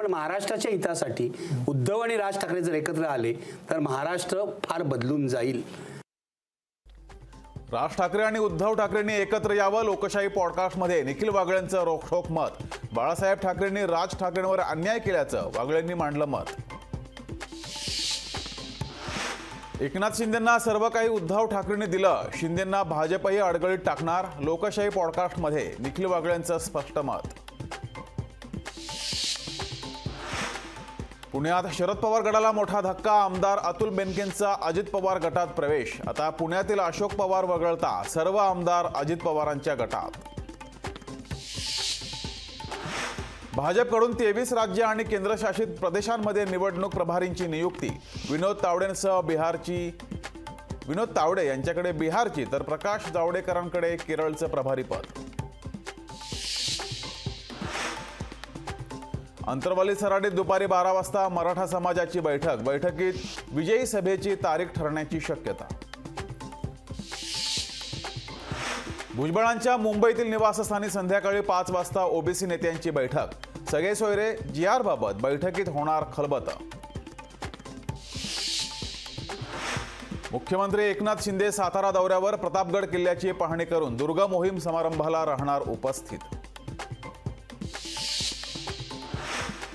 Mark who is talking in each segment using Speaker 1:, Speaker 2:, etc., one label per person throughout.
Speaker 1: पण महाराष्ट्राच्या हितासाठी उद्धव आणि राज ठाकरे जर एकत्र आले तर महाराष्ट्र फार बदलून जाईल.
Speaker 2: राज ठाकरे आणि उद्धव ठाकरेंनी एकत्र यावं, लोकशाही पॉडकास्टमध्ये निखिल वागळेंचं रोखठोक मत. बाळासाहेब ठाकरेंनी राज ठाकरेंवर अन्याय केल्याचं वागळेंनी मांडलं मत. एकनाथ शिंदेंना सर्व काही उद्धव ठाकरेंनी दिलं, शिंदेंना भाजपही अडगळीत टाकणार, लोकशाही पॉडकास्टमध्ये निखिल वागळेंचं स्पष्ट मत. पुण्यात शरद पवार गटाला मोठा धक्का, आमदार अतुल बेनकेंचा अजित पवार गटात प्रवेश. आता पुण्यातील अशोक पवार वगळता सर्व आमदार अजित पवारांच्या गटात. भाजपकडून 23 राज्य आणि केंद्रशासित प्रदेशांमध्ये निवडणूक प्रभारींची नियुक्ती. विनोद तावडे यांच्याकडे बिहारची तर प्रकाश जावडेकरांकडे केरळचं प्रभारीपद. अंतरवाली सराटीत दुपारी 12 वाजता मराठा समाजाची बैठकीत विजयी सभेची तारीख ठरण्याची शक्यता. भुजबळांच्या मुंबईतील निवासस्थानी संध्याकाळी 5 वाजता ओबीसी नेत्यांची बैठक. सगळे सोयरे GR बाबत बैठकीत होणार खलबत. मुख्यमंत्री एकनाथ शिंदे सातारा दौऱ्यावर, प्रतापगड किल्ल्याची पाहणी करून दुर्ग मोहीम समारंभाला राहणार उपस्थित.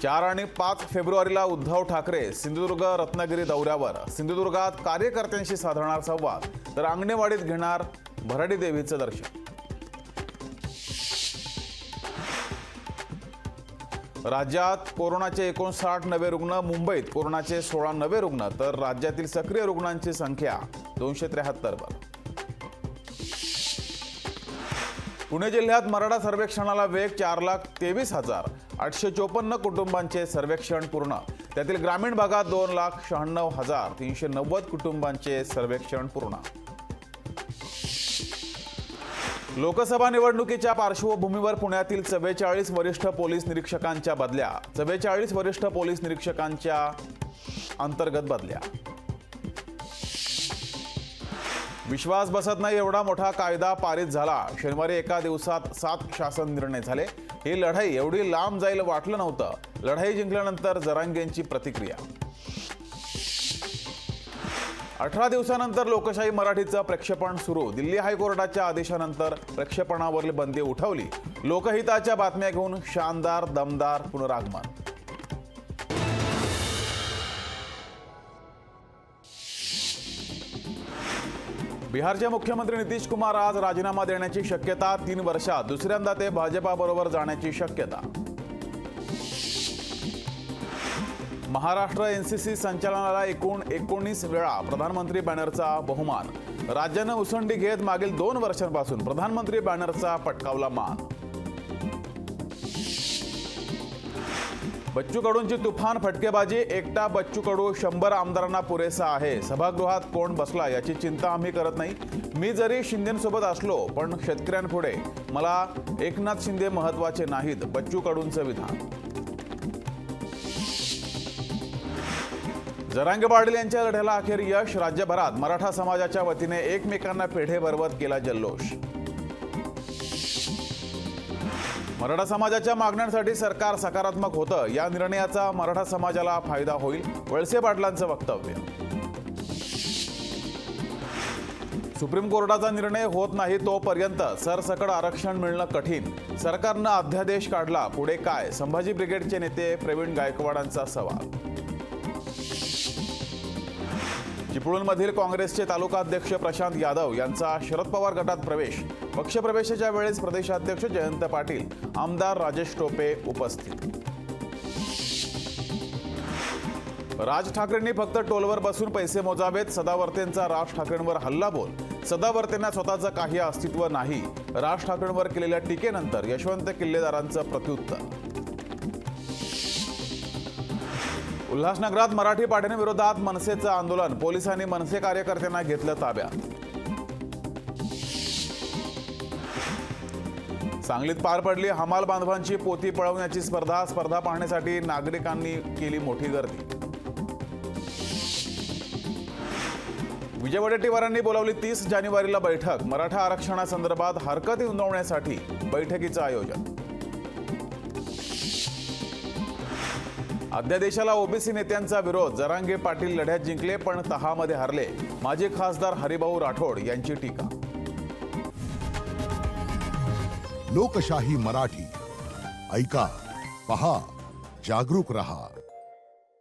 Speaker 2: 4 आणि 5 फेब्रुवारीला उद्धव ठाकरे सिंधुदुर्ग रत्नागिरी दौऱ्यावर. सिंधुदुर्गात कार्यकर्त्यांशी साधणार संवाद, तर अंगणेवाडीत घेणार भराडी देवीचं दर्शन. राज्यात कोरोनाचे 59 नवे रुग्ण. मुंबईत कोरोनाचे 16 नवे रुग्ण, तर राज्यातील सक्रिय रुग्णांची संख्या 273 वर. पुणे जिल्ह्यात मराठा सर्वेक्षणाला वेग. 4,23,854 कुटुंबांचे सर्वेक्षण पूर्ण. त्यातील ग्रामीण भागात 2,96,390 कुटुंबांचे सर्वेक्षण पूर्ण. लोकसभा निवडणुकीच्या पार्श्वभूमीवर पुण्यातील 44 वरिष्ठ पोलीस निरीक्षकांच्या बदल्या. 44 वरिष्ठ पोलीस निरीक्षकांच्या अंतर्गत बदल्या. विश्वास बसत नाही एवढा मोठा कायदा पारित झाला. शनिवारी एका दिवसात 7 शासन निर्णय झाले. ही लढाई एवढी लांब जाईल वाटलं नव्हतं. लढाई जिंकल्यानंतर जरांगेंची प्रतिक्रिया. 18 दिवसानंतर लोकशाही मराठीचं प्रक्षेपण सुरू. दिल्ली हायकोर्टाच्या आदेशानंतर प्रक्षेपणावरील बंदी उठवली. लोकहिताच्या बातम्या घेऊन शानदार दमदार पुनरागमन. बिहारचे मुख्यमंत्री नितीश कुमार आज राजीनामा देण्याची शक्यता. 3 वर्षात दुसऱ्यांदा ते भाजपाबरोबर जाण्याची शक्यता. महाराष्ट्र NCC संचालनाला एकूण 19 वेळा प्रधानमंत्री बॅनरचा बहुमान. राज्यानं उसंडी घेत मागील 2 वर्षांपासून प्रधानमंत्री बॅनरचा पटकावला मान. बच्चू कडूंची तुफान फटकेबाजी. एकटा बच्चू कडू 100 आमदारांना पुरेसा आहे. सभागृहात कोण बसला याची चिंता आम्ही करत नाही. मी जरी शिंदेंसोबत असलो पण शेतकऱ्यांपुढे मला एकनाथ शिंदे महत्वाचे नाहीत. बच्चू कडूंचं विधान. जरांगे पाटील यांच्या लढ्याला अखेर यश. राज्यभरात मराठा समाजाच्या वतीने एकमेकांना पेढे भरवत केला जल्लोष. मराठा समाजाच्या मागण्यांसाठी सरकार सकारात्मक होतं. या निर्णयाचा मराठा समाजाला फायदा होईल. वळसे पाटलांचं वक्तव्य. सुप्रीम कोर्टाचा निर्णय होत नाही तोपर्यंत सरसकट आरक्षण मिळणं कठीण. सरकारनं अध्यादेश काढला, पुढे काय? संभाजी ब्रिगेडचे नेते प्रवीण गायकवाडांचा सवाल. चिपळूणमधील काँग्रेसचे तालुकाध्यक्ष प्रशांत यादव यांचा शरद पवार गटात प्रवेश. पक्षप्रवेशाच्या वेळेस प्रदेशाध्यक्ष जयंत पाटील, आमदार राजेश टोपे उपस्थित. राज ठाकरेंनी फक्त टोलवर बसून पैसे मोजावेत. सदावर्तेंचा राज ठाकरेंवर हल्लाबोल. सदावर्तेंना स्वतःचं काही अस्तित्व नाही. राज ठाकरेंवर केलेल्या टीकेनंतर यशवंत किल्लेदारांचं प्रत्युत्तर. उल्हासनगरात मराठी पाठ्यांविरोधात मनसेचं आंदोलन. पोलिसांनी मनसे कार्यकर्त्यांना घेतलं ताब्यात. सांगलीत पार पडली हमाल बांधवांची पोती पळवण्याची स्पर्धा. स्पर्धा पाहण्यासाठी नागरिकांनी केली मोठी गर्दी. विजय वडेट्टीवारांनी बोलावली 30 जानेवारीला बैठक. मराठा आरक्षणासंदर्भात हरकती नोंदवण्यासाठी बैठकीचं आयोजन. अध्यादेशाला ओबीसी नेत्यांचा विरोध, जरांगे पाटील लढ्यात जिंकले पण तहामध्ये हरले, माजी खासदार हरिभाऊ राठोड यांची टीका.
Speaker 3: लोकशाही मराठी ऐका, पहा, जागरूक रहा.